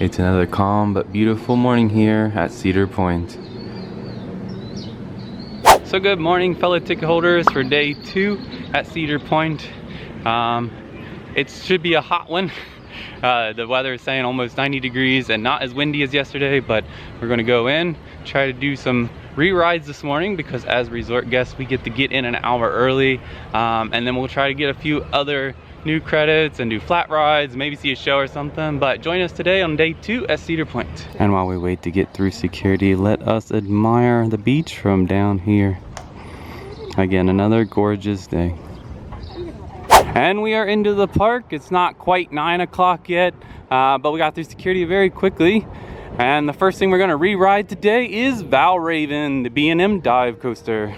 It's another calm but beautiful morning here at Cedar Point. So good morning, fellow ticket holders, for day 2 at Cedar Point. It should be a hot one. The weather is saying almost 90 degrees and not as windy as yesterday, but we're going to go in, try to do some re-rides this morning because as resort guests we get to get in an hour early, and then we'll try to get a few other new credits and do flat rides, maybe see a show or something. But join us today on day 2 at Cedar Point. And while we wait to get through security, let us admire the beach from down here. Again, another gorgeous day. And we are into the park. It's not quite 9 o'clock yet, but we got through security very quickly. And the first thing we're gonna re-ride today is Valravn, the B&M dive coaster.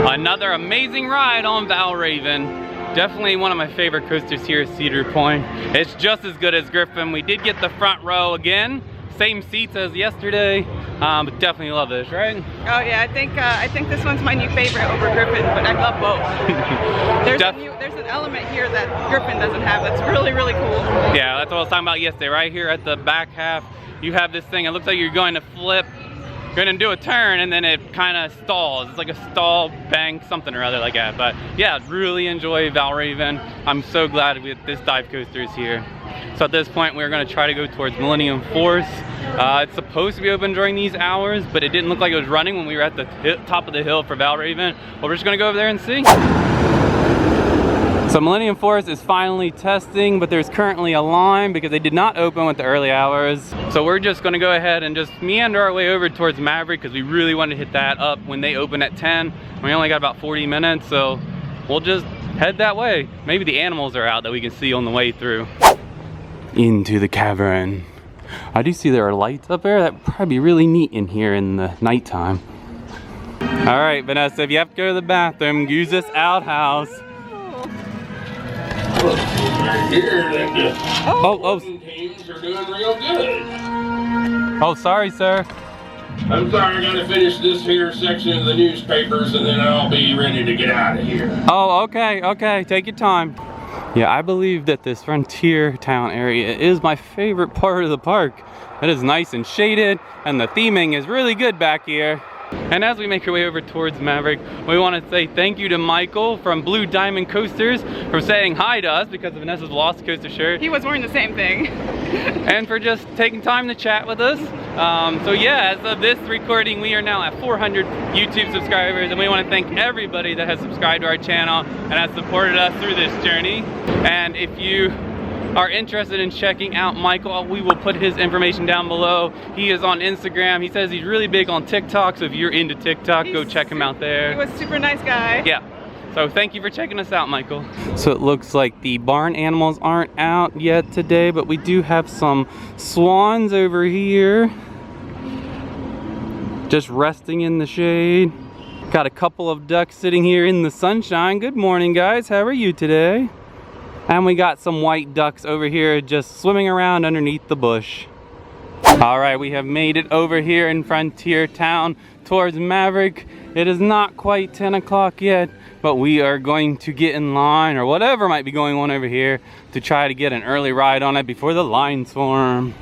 Another amazing ride on Valravn. Definitely one of my favorite coasters here at Cedar Point. It's just as good as Griffin. We did get the front row again, same seats as yesterday, but definitely love this, right? Oh yeah, I think this one's my new favorite over Griffin, but I love both. There's an element here that Griffin doesn't have that's really, really cool. Yeah, that's what I was talking about yesterday. Right here at the back half, you have this thing. It looks like you're going to flip. Gonna do a turn and then it kind of stalls. It's like a stall bank, something or other like that. But yeah, really enjoy Valravn. I'm so glad this dive coaster is here. So at this point, we're gonna try to go towards Millennium Force. It's supposed to be open during these hours, but it didn't look like it was running when we were at the top of the hill for Valravn. Well, we're just gonna go over there and see. So Millennium Force is finally testing, but there's currently a line because they did not open with the early hours. So we're just gonna go ahead and just meander our way over towards Maverick because we really want to hit that up when they open at 10. We only got about 40 minutes, so we'll just head that way. Maybe the animals are out that we can see on the way through. Into the cavern. I do see there are lights up there. That'd probably be really neat in here in the nighttime. All right, Vanessa, if you have to go to the bathroom, use this outhouse. Teams are doing real good. Oh, sorry, sir. I'm sorry, I gotta finish this here section of the newspapers and then I'll be ready to get out of here. Oh, okay, take your time. Yeah, I believe that this frontier town area is my favorite part of the park. It is nice and shaded, and the theming is really good back here. And as we make our way over towards Maverick, we want to say thank you to Michael from Blue Diamond Coasters for saying hi to us because of Vanessa's Lost Coaster shirt. He was wearing the same thing. And for just taking time to chat with us. So yeah, as of this recording, we are now at 400 YouTube subscribers, and we want to thank everybody that has subscribed to our channel and has supported us through this journey. And if you are interested in checking out Michael, we will put his information down below. He is on Instagram. He says he's really big on TikTok, so if you're into TikTok, go check him out there. He was a super nice guy. Yeah. So thank you for checking us out, Michael. So it looks like the barn animals aren't out yet today, but we do have some swans over here, just resting in the shade. Got a couple of ducks sitting here in the sunshine. Good morning, guys. How are you today? And we got some white ducks over here just swimming around underneath the bush. All right, we have made it over here in Frontier Town towards Maverick. It is not quite 10 o'clock yet, but we are going to get in line or whatever might be going on over here to try to get an early ride on it before the lines form.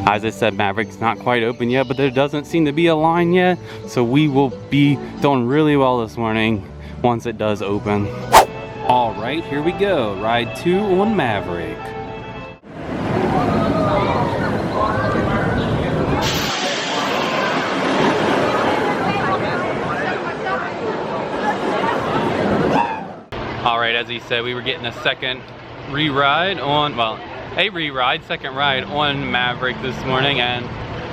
As I said, Maverick's not quite open yet, but there doesn't seem to be a line yet, so we will be doing really well this morning. once it does open. All right, here we go. Ride 2 on Maverick. All right, as he said, we were getting a second re-ride on, well, second ride on Maverick this morning, and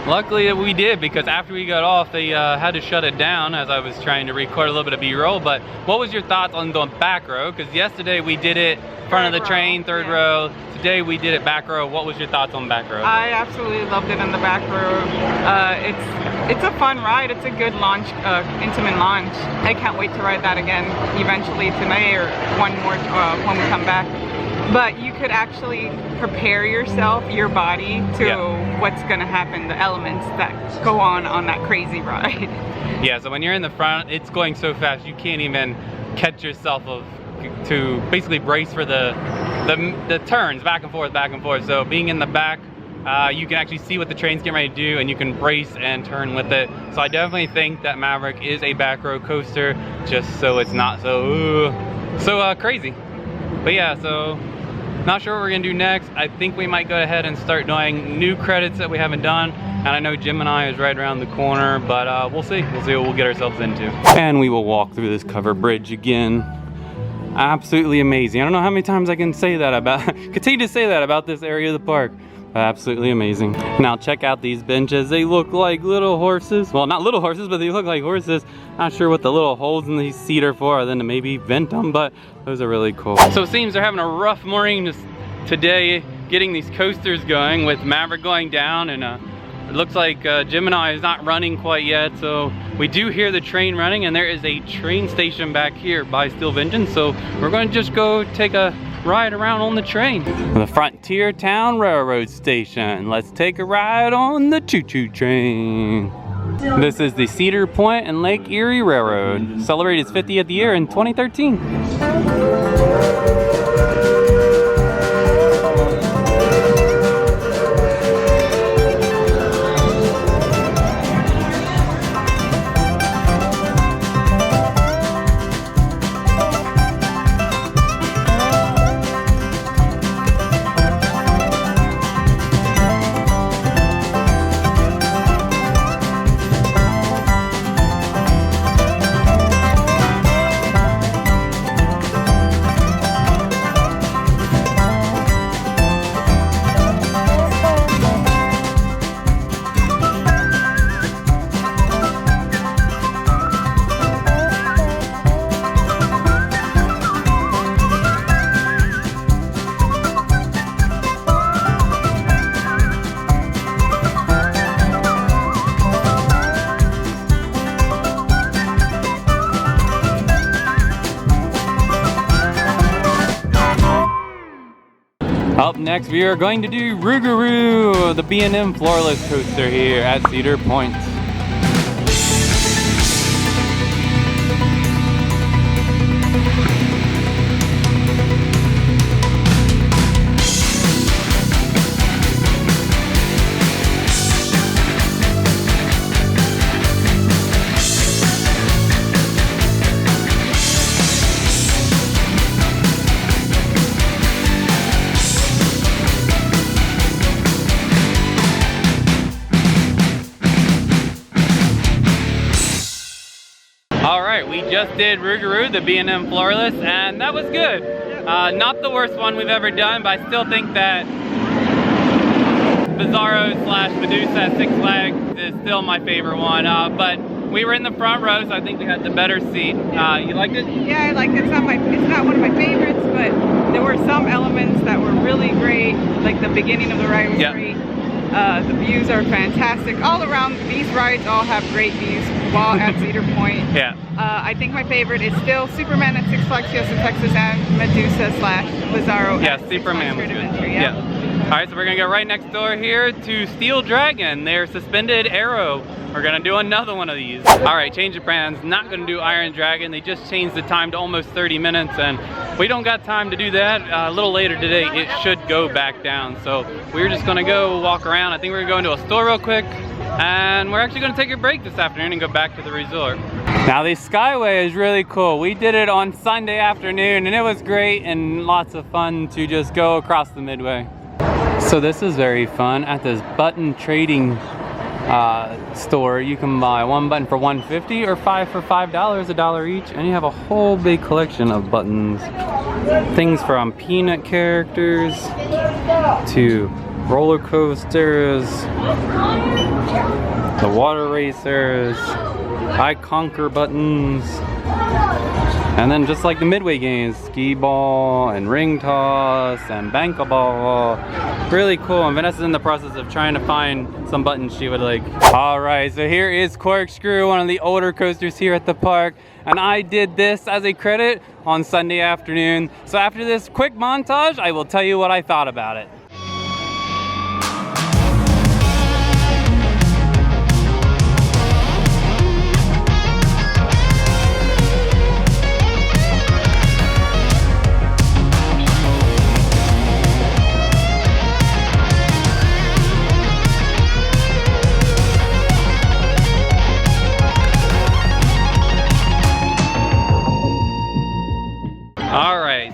luckily we did, because after we got off, they had to shut it down as I was trying to record a little bit of B-roll. But what was your thoughts on the back row? Because yesterday we did it front of the train, third row. Today we did it back row. What was your thoughts on back row? I absolutely loved it in the back row. It's a fun ride. It's a good launch, intimate launch. I can't wait to ride that again eventually tonight or one more when we come back. But you could actually prepare yourself, your body, to what's gonna happen, the elements that go on that crazy ride. Yeah, so when you're in the front, it's going so fast you can't even catch yourself to basically brace for the turns back and forth. So being in the back, you can actually see what the train's getting ready to do, and you can brace and turn with it. So I definitely think that Maverick is a back row coaster, just so it's not so crazy. But yeah, so not sure what we're gonna do next. I think we might go ahead and start doing new credits that we haven't done. And I know Gemini is right around the corner, but we'll see. We'll see what we'll get ourselves into. And we will walk through this covered bridge again. Absolutely amazing. I don't know how many times I can say that continue to say that about this area of the park. Absolutely amazing. Now check out these benches. They look like little horses. Well, not little horses, but they look like horses. Not sure what the little holes in these seat are for, other than to maybe vent them, but those are really cool. So it seems they're having a rough morning today getting these coasters going, with Maverick going down, and it looks like Gemini is not running quite yet. So we do hear the train running, and there is a train station back here by Steel Vengeance. So we're going to just go take a ride around on the train. The Frontier Town Railroad Station. Let's take a ride on the choo-choo train. This is the Cedar Point and Lake Erie Railroad. Celebrated its 50th year in 2013. Up next, we are going to do Rugaroo, the B&M floorless coaster here at Cedar Point. We just did Rougarou, the B&M floorless, and that was good. Not the worst one we've ever done, but I still think that Bizarro / Medusa at 6 Flags is still my favorite one. But we were in the front row, so I think we had the better seat. You liked it? Yeah, I liked it. It's not one of my favorites, but there were some elements that were really great. Like the beginning of the ride was great. The views are fantastic. All around, these rides all have great views while at Cedar Point. Yeah. I think my favorite is still Superman at Six Flags Houston, Texas, and Medusa / Bizarro. Yeah, Superman was good. Yeah. All right, so we're gonna go right next door here to Steel Dragon, their suspended arrow. We're gonna do another one of these. All right, change of plans. Not gonna do Iron Dragon. They just changed the time to almost 30 minutes, and we don't got time to do that. A little later today, it should go back down. So we're just gonna go walk around. I think we're gonna go into a store real quick, And we're actually gonna take a break this afternoon and go back to the resort. Now the Skyway is really cool. We did it on Sunday afternoon and it was great and lots of fun to just go across the Midway. So this is very fun. At this button trading store, you can buy one button for $1.50 or 5 for $5, $1 each, and you have a whole big collection of buttons. Things from peanut characters to roller coasters, the water racers, I Conquer buttons, and then just like the Midway games, skee ball and ring toss and bank a ball. Really cool, and Vanessa's in the process of trying to find some buttons she would like. All right, so here is Corkscrew, one of the older coasters here at the park, and I did this as a credit on Sunday afternoon. So after this quick montage, I will tell you what I thought about it.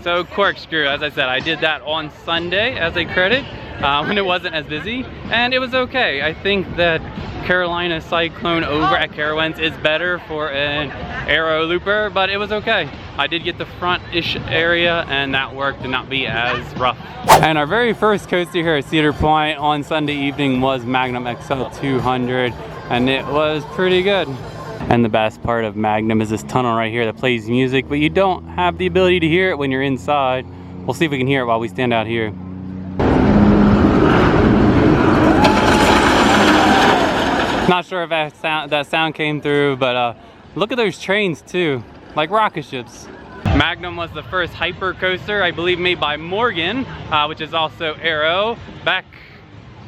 So Corkscrew, as I said, I did that on Sunday as a credit when it wasn't as busy, and it was okay. I think that Carolina Cyclone over at Carowinds is better for an aero looper, but it was okay. I did get the front-ish area and that worked to not be as rough. And our very first coaster here at Cedar Point on Sunday evening was Magnum XL 200, and it was pretty good. And the best part of Magnum is this tunnel right here that plays music, but you don't have the ability to hear it when you're inside. We'll see if we can hear it while we stand out here. Not sure if that sound came through, but look at those trains too, like rocket ships. Magnum was the first hyper coaster, I believe, made by Morgan, which is also Aero, back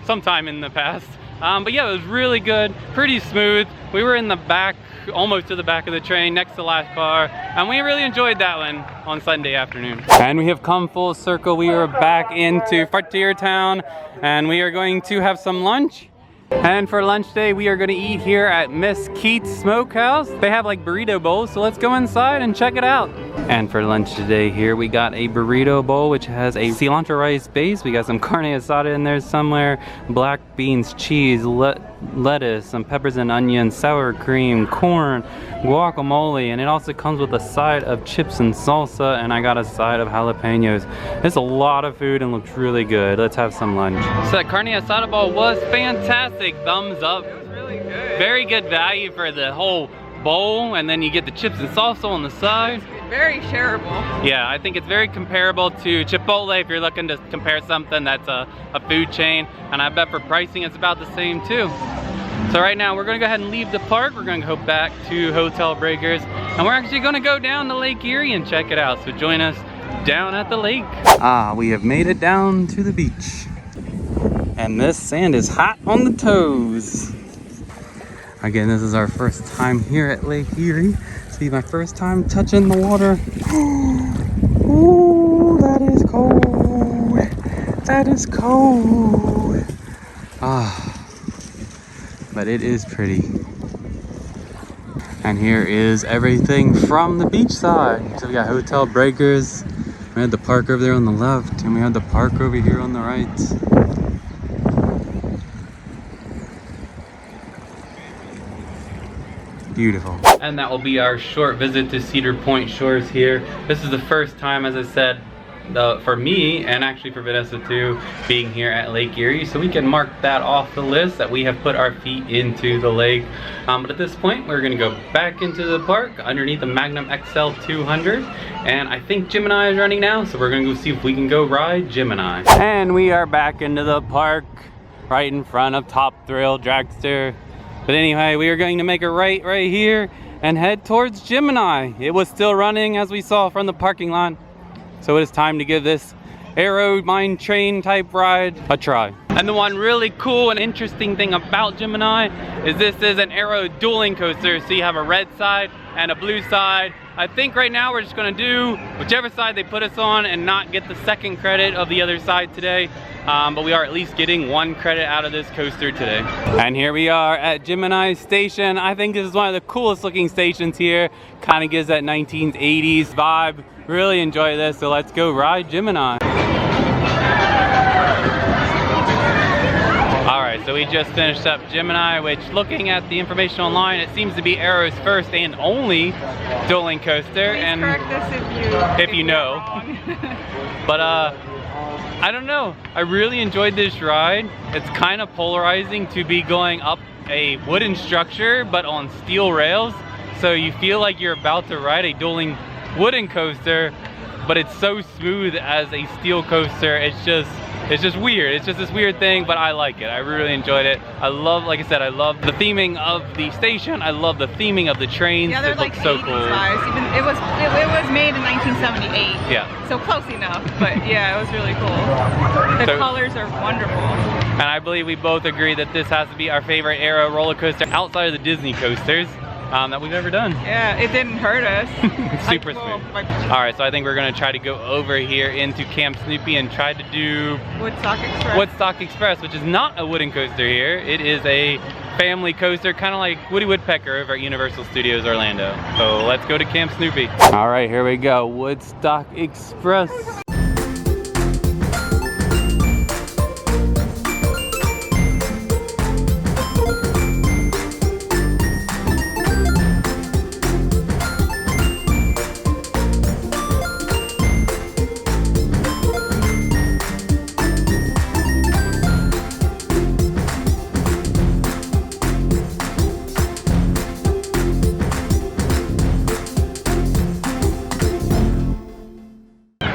sometime in the past. But yeah, it was really good, pretty smooth. We were in the back, almost to the back of the train, next to the last car, and we really enjoyed that one on Sunday afternoon. And we have come full circle. We are back into Frontier Town, and we are going to have some lunch. And for lunch day, we are going to eat here at Miss Keith's Smokehouse. They have like burrito bowls, so let's go inside and check it out. And for lunch today here, we got a burrito bowl, which has a cilantro rice base. We got some carne asada in there somewhere, black beans, cheese, lettuce, some peppers and onions, sour cream, corn, guacamole, and it also comes with a side of chips and salsa, and I got a side of jalapenos. It's a lot of food and looks really good. Let's have some lunch. So that carne asada bowl was fantastic. Thumbs up. It was really good. Very good value for the whole bowl, and then you get the chips and salsa on the side. Very shareable. Yeah, I think it's very comparable to Chipotle if you're looking to compare something that's a food chain, and I bet for pricing it's about the same too. So right now we're gonna go ahead and leave the park. We're gonna go back to Hotel Breakers, and we're actually gonna go down to Lake Erie and check it out. So join us down at the lake. We have made it down to the beach. And this sand is hot on the toes. Again, this is our first time here at Lake Erie. See, my first time touching the water. Ooh, that is cold. That is cold. But it is pretty. And here is everything from the beach side. So we got Hotel Breakers. We had the park over there on the left, and we had the park over here on the right. Beautiful. And that will be our short visit to Cedar Point shores here. This is the first time, as I said, for me and actually for Vanessa too, being here at Lake Erie, so we can mark that off the list that we have put our feet into the lake. But at this point, we're gonna go back into the park underneath the Magnum XL 200, and I think Gemini is running now, so we're gonna go see if we can go ride Gemini. And we are back into the park, right in front of Top Thrill Dragster. But anyway, we are going to make a right here and head towards Gemini. It was still running, as we saw from the parking lot. So it is time to give this aero mine train type ride a try. And the one really cool and interesting thing about Gemini is this is an aero dueling coaster. So you have a red side and a blue side, I think right now we're just gonna do whichever side they put us on and not get the second credit of the other side today. But we are at least getting 1 credit out of this coaster today. And here we are at Gemini Station. I think this is one of the coolest looking stations here. Kind of gives that 1980s vibe. Really enjoy this, so let's go ride Gemini. Alright, so we just finished up Gemini, which looking at the information online, it seems to be Arrow's first and only dueling coaster. Please and correct us if you know. But I don't know. I really enjoyed this ride. It's kind of polarizing to be going up a wooden structure but on steel rails. So you feel like you're about to ride a dueling wooden coaster, but it's so smooth as a steel coaster. It's just weird. It's just this weird thing, but I like it. I really enjoyed it. I love, like I said, I love the theming of the station. I love the theming of the trains. Yeah, they're it like looks so 80s cool. vibes. Even it was made in 1978. Yeah. So close enough, but yeah, it was really cool. The colors are wonderful. And I believe we both agree that this has to be our favorite Arrow roller coaster outside of the Disney coasters that we've ever done. Yeah, it didn't hurt us. Super smooth. All right, so I think we're gonna try to go over here into Camp Snoopy and try to do Woodstock Express. Woodstock Express, which is not a wooden coaster here. It is a family coaster, kind of like Woody Woodpecker over at Universal Studios Orlando. So let's go to Camp Snoopy. All right, here we go, Woodstock Express.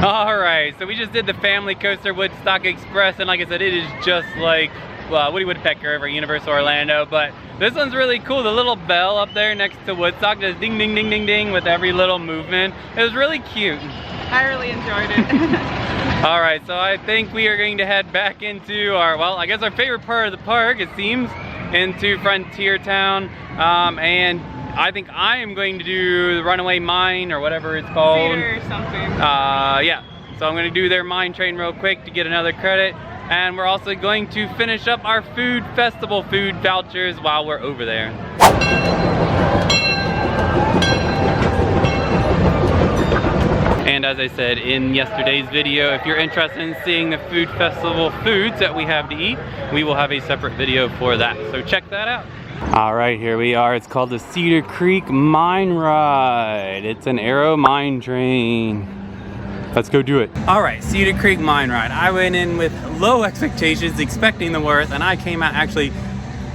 Alright, so we just did the family coaster Woodstock Express, and like I said, it is just like Woody Woodpecker over at Universal Orlando, but this one's really cool. The little bell up there next to Woodstock does ding ding ding ding ding with every little movement. It was really cute. I really enjoyed it. Alright, so I think we are going to head back into our, well, I guess our favorite part of the park, it seems, into Frontier Town, and I think I am going to do the Runaway Mine or whatever it's called. Cedar something. Yeah. So I'm going to do their mine train real quick to get another credit. And we're also going to finish up our food festival food vouchers while we're over there. And as I said in yesterday's video, if you're interested in seeing the food festival foods that we have to eat, we will have a separate video for that. So check that out. All right, here we are. It's called the Cedar Creek Mine Ride. It's an Arrow mine train. Let's go do it. All right, Cedar Creek Mine Ride. I went in with low expectations, expecting the worst, and I came out actually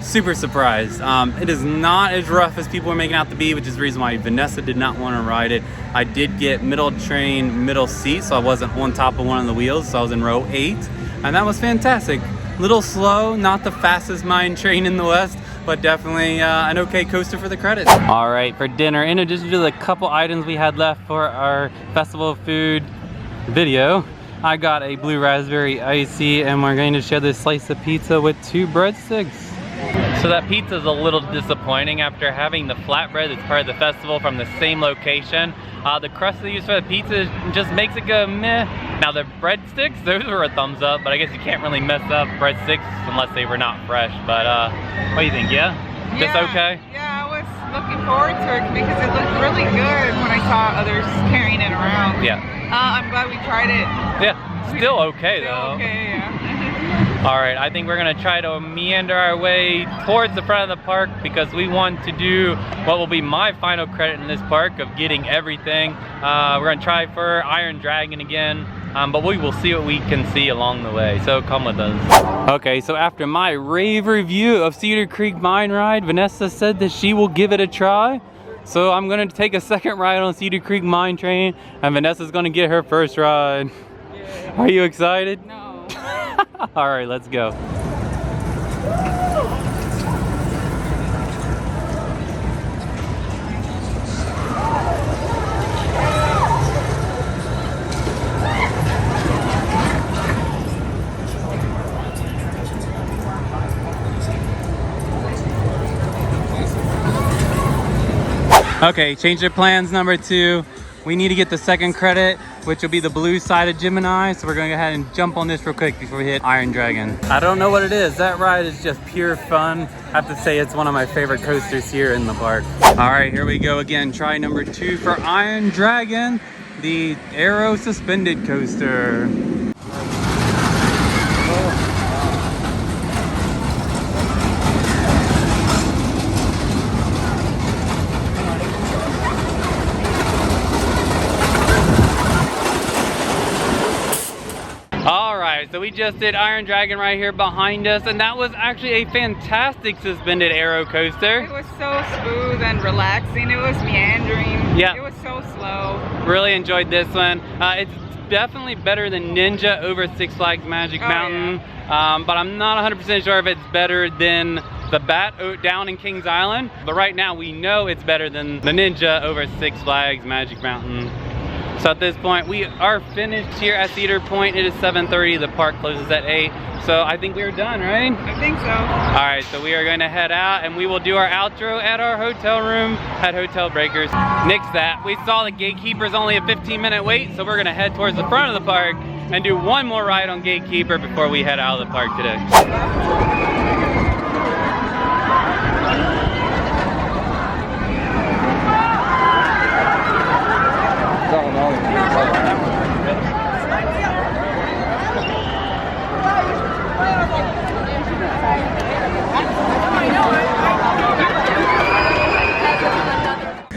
super surprised. It is not as rough as people are making out to be, which is the reason why Vanessa did not want to ride it. I did get middle train, middle seat, so I wasn't on top of one of the wheels, so I was in row 8, and that was fantastic. Little slow, not the fastest mine train in the West, but definitely an okay coaster for the credits. All right, for dinner, in addition to the couple items we had left for our festival food video, I got a blue raspberry icy, and we're going to share this slice of pizza with 2 breadsticks. So that pizza is a little disappointing after having the flatbread that's part of the festival from the same location. The crust they use for the pizza just makes it go meh. Now the breadsticks, those were a thumbs up, but I guess you can't really mess up breadsticks unless they were not fresh. But what do you think? Yeah? Just okay? Yeah, I was looking forward to it because it looked really good when I saw others carrying it around. Yeah. I'm glad we tried it. Yeah, still okay though. Okay, yeah. All right, I think we're gonna try to meander our way towards the front of the park because we want to do what will be my final credit in this park of getting everything. We're gonna try for Iron Dragon again, but we will see what we can see along the way, so come with us. Okay, so after my rave review of Cedar Creek Mine Ride, Vanessa said that she will give it a try. So I'm gonna take a second ride on Cedar Creek Mine Train, and Vanessa's gonna get her first ride. Yeah. Are you excited? No. All right, let's go. Okay, change of plans number 2. We need to get the second credit, which will be the blue side of Gemini. So we're gonna go ahead and jump on this real quick before we hit Iron Dragon. I don't know what it is. That ride is just pure fun. I have to say it's one of my favorite coasters here in the park. All right, here we go again. Try number 2 for Iron Dragon, the Aero Suspended Coaster. So we just did Iron Dragon right here behind us, and that was actually a fantastic suspended aero coaster. It was so smooth and relaxing. It was meandering. Yeah. It was so slow. Really enjoyed this one. It's definitely better than Ninja over Six Flags Magic Mountain, yeah. But I'm not 100% sure if it's better than the Bat down in Kings Island. But right now we know it's better than the Ninja over Six Flags Magic Mountain. So at this point, we are finished here at Cedar Point. It is 7:30, the park closes at 8. So I think we're done, right? I think so. All right, so we are going to head out and we will do our outro at our hotel room at Hotel Breakers. Nix that. We saw the Gatekeeper is only a 15-minute wait, so we're gonna head towards the front of the park and do one more ride on Gatekeeper before we head out of the park today.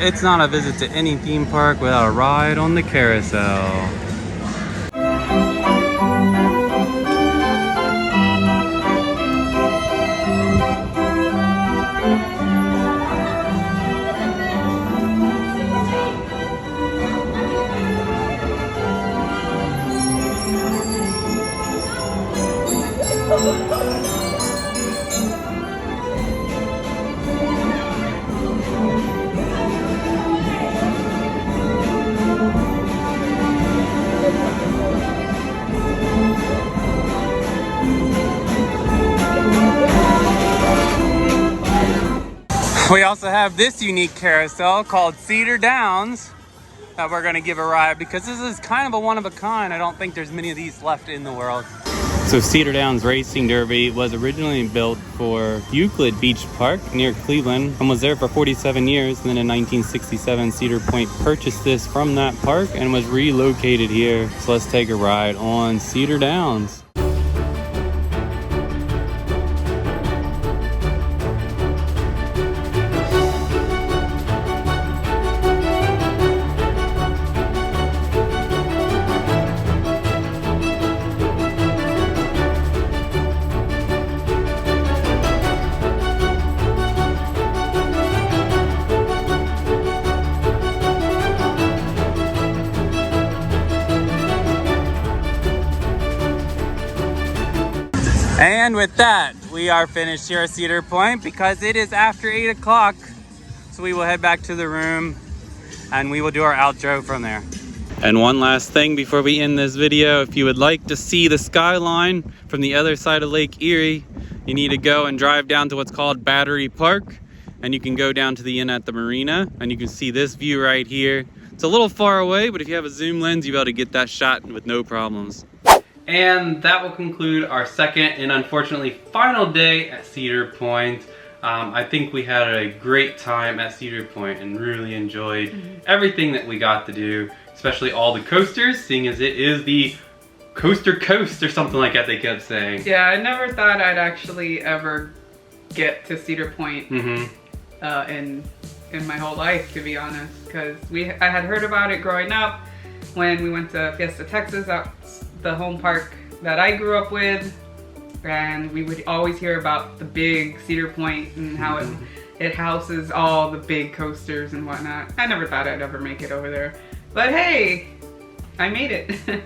It's not a visit to any theme park without a ride on the carousel. We also have this unique carousel called Cedar Downs that we're gonna give a ride because this is kind of a one of a kind. I don't think there's many of these left in the world. So Cedar Downs Racing Derby was originally built for Euclid Beach Park near Cleveland and was there for 47 years. And then in 1967, Cedar Point purchased this from that park and was relocated here. So let's take a ride on Cedar Downs. And with that, we are finished here at Cedar Point because it is after 8 o'clock. So we will head back to the room and we will do our outro from there. And one last thing before we end this video, if you would like to see the skyline from the other side of Lake Erie, you need to go and drive down to what's called Battery Park. And you can go down to the inn at the marina and you can see this view right here. It's a little far away, but if you have a zoom lens, you'll be able to get that shot with no problems. And that will conclude our second and unfortunately final day at Cedar Point. I think we had a great time at Cedar Point and really enjoyed everything that we got to do, especially all the coasters, seeing as it is the Coaster Coast or something like that they kept saying. Yeah, I never thought I'd actually ever get to Cedar Point in my whole life, to be honest, because I had heard about it growing up when we went to Fiesta, Texas. That's the home park that I grew up with, and we would always hear about the big Cedar Point and how it houses all the big coasters and whatnot. I never thought I'd ever make it over there, but hey, I made it.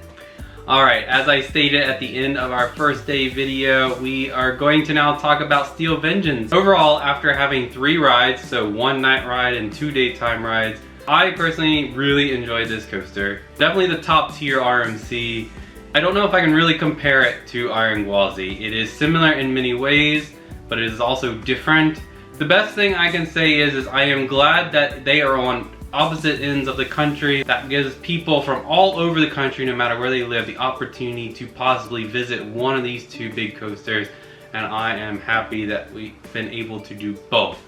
Alright, as I stated at the end of our first day video, we are going to now talk about Steel Vengeance. Overall, after having 3 rides, so 1 night ride and 2 daytime rides, I personally really enjoyed this coaster. Definitely the top tier RMC. I don't know if I can really compare it to Iron Gwazi. It is similar in many ways, but it is also different. The best thing I can say is I am glad that they are on opposite ends of the country. That gives people from all over the country, no matter where they live, the opportunity to possibly visit one of these two big coasters, and I am happy that we've been able to do both.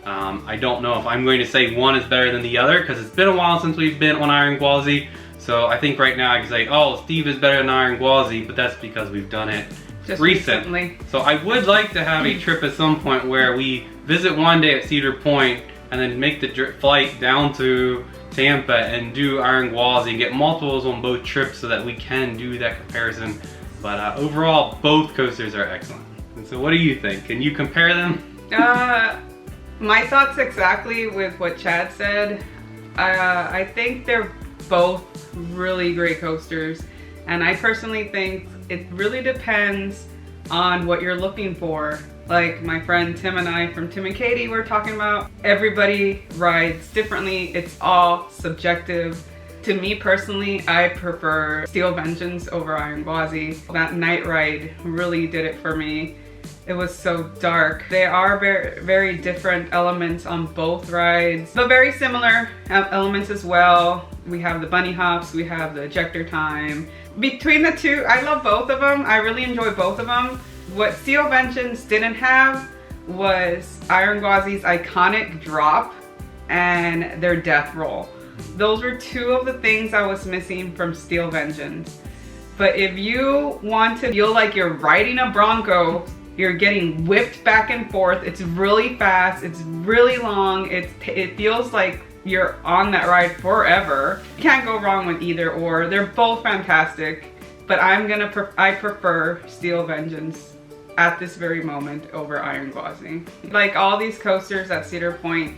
I don't know if I'm going to say one is better than the other, because it's been a while since we've been on Iron Gwazi, so I think right now I can say, oh, Steve is better than Iron Gwazi, but that's because we've done it just recently. So I would like to have a trip at some point where we visit one day at Cedar Point and then make the flight down to Tampa and do Iron Gwazi and get multiples on both trips so that we can do that comparison. But overall, both coasters are excellent. And so what do you think? Can you compare them? My thoughts exactly with what Chad said. I think they're both really great coasters. And I personally think it really depends on what you're looking for. Like my friend Tim and I from Tim and Katie were talking about, everybody rides differently. It's all subjective. To me personally, I prefer Steel Vengeance over Iron Gwazi. That night ride really did it for me. It was so dark. They are very, very different elements on both rides, but very similar elements as well. We have the bunny hops, we have the ejector time. Between the two, I love both of them. I really enjoy both of them. What Steel Vengeance didn't have was Iron Gwazi's iconic drop and their death roll. Those were two of the things I was missing from Steel Vengeance. But if you want to feel like you're riding a Bronco, you're getting whipped back and forth, it's really fast, it's really long, it feels like you're on that ride forever. You can't go wrong with either or. They're both fantastic, but I prefer Steel Vengeance at this very moment over Iron Gwazi. Like all these coasters at Cedar Point,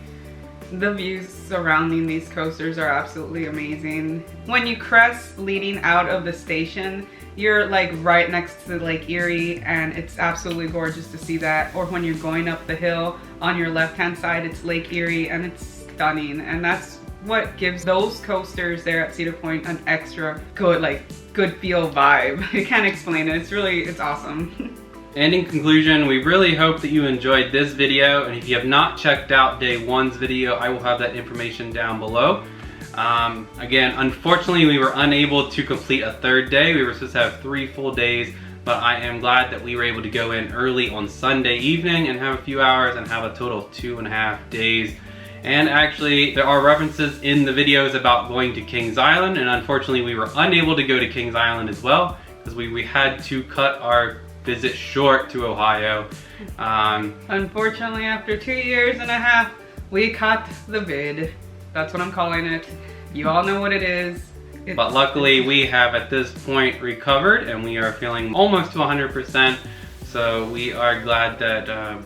the views surrounding these coasters are absolutely amazing. When you crest leading out of the station, you're like right next to Lake Erie, and it's absolutely gorgeous to see that. Or when you're going up the hill, on your left-hand side, it's Lake Erie, and it's stunning. And that's what gives those coasters there at Cedar Point an extra good feel vibe. I can't explain it. It's awesome. And in conclusion, we really hope that you enjoyed this video, and if you have not checked out day one's video, I will have that information down below. Again, unfortunately we were unable to complete a third day. We were supposed to have 3 full days, but I am glad that we were able to go in early on Sunday evening and have a few hours and have a total of 2.5 days. And actually, there are references in the videos about going to Kings Island, and unfortunately we were unable to go to Kings Island as well, because we had to cut our visit short to Ohio. Unfortunately, after 2.5 years, we cut the vid. That's what I'm calling it. You all know what it is. But luckily we have at this point recovered, and we are feeling almost to 100%. So we are glad that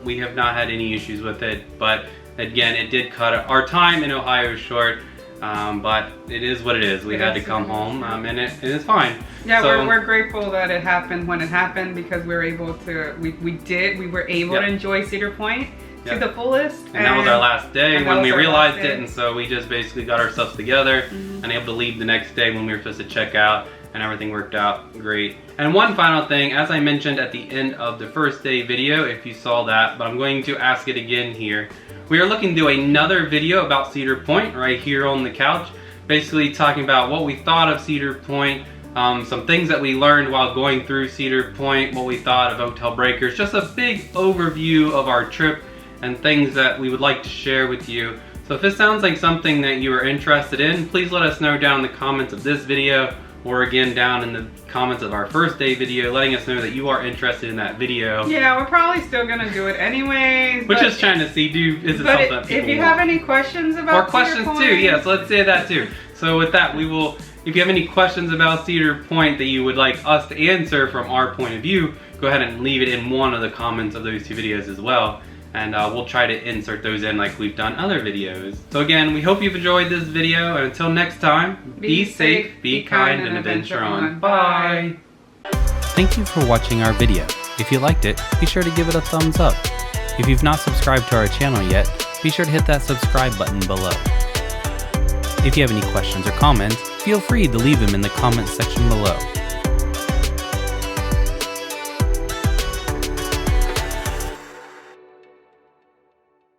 we have not had any issues with it. But again, it did cut our time in Ohio short. But it is what it is. We had to come home, and it is fine. Yeah, so, we're grateful that it happened when it happened, because we were able to, we were able to enjoy Cedar Point to the fullest. And that was our last day when we realized it, and so we just basically got ourselves together and able to leave the next day when we were supposed to check out, and everything worked out great. And one final thing, as I mentioned at the end of the first day video, if you saw that, but I'm going to ask it again here. We are looking to do another video about Cedar Point right here on the couch, basically talking about what we thought of Cedar Point, some things that we learned while going through Cedar Point, what we thought of Hotel Breakers, just a big overview of our trip and things that we would like to share with you. So if this sounds like something that you are interested in, please let us know down in the comments of this video, or again down in the comments of our first day video, letting us know that you are interested in that video. Yeah, we're probably still gonna do it anyways. We're just trying to see, is it something that people if you have any questions about or questions Cedar too, yes, let's say that too. So with that, we will, if you have any questions about Cedar Point that you would like us to answer from our point of view, go ahead and leave it in one of the comments of those 2 videos as well. And we'll try to insert those in like we've done other videos. So again, we hope you've enjoyed this video, and until next time, be safe, be kind, and adventure on. Bye! Thank you for watching our video. If you liked it, be sure to give it a thumbs up. If you've not subscribed to our channel yet, be sure to hit that subscribe button below. If you have any questions or comments, feel free to leave them in the comments section below.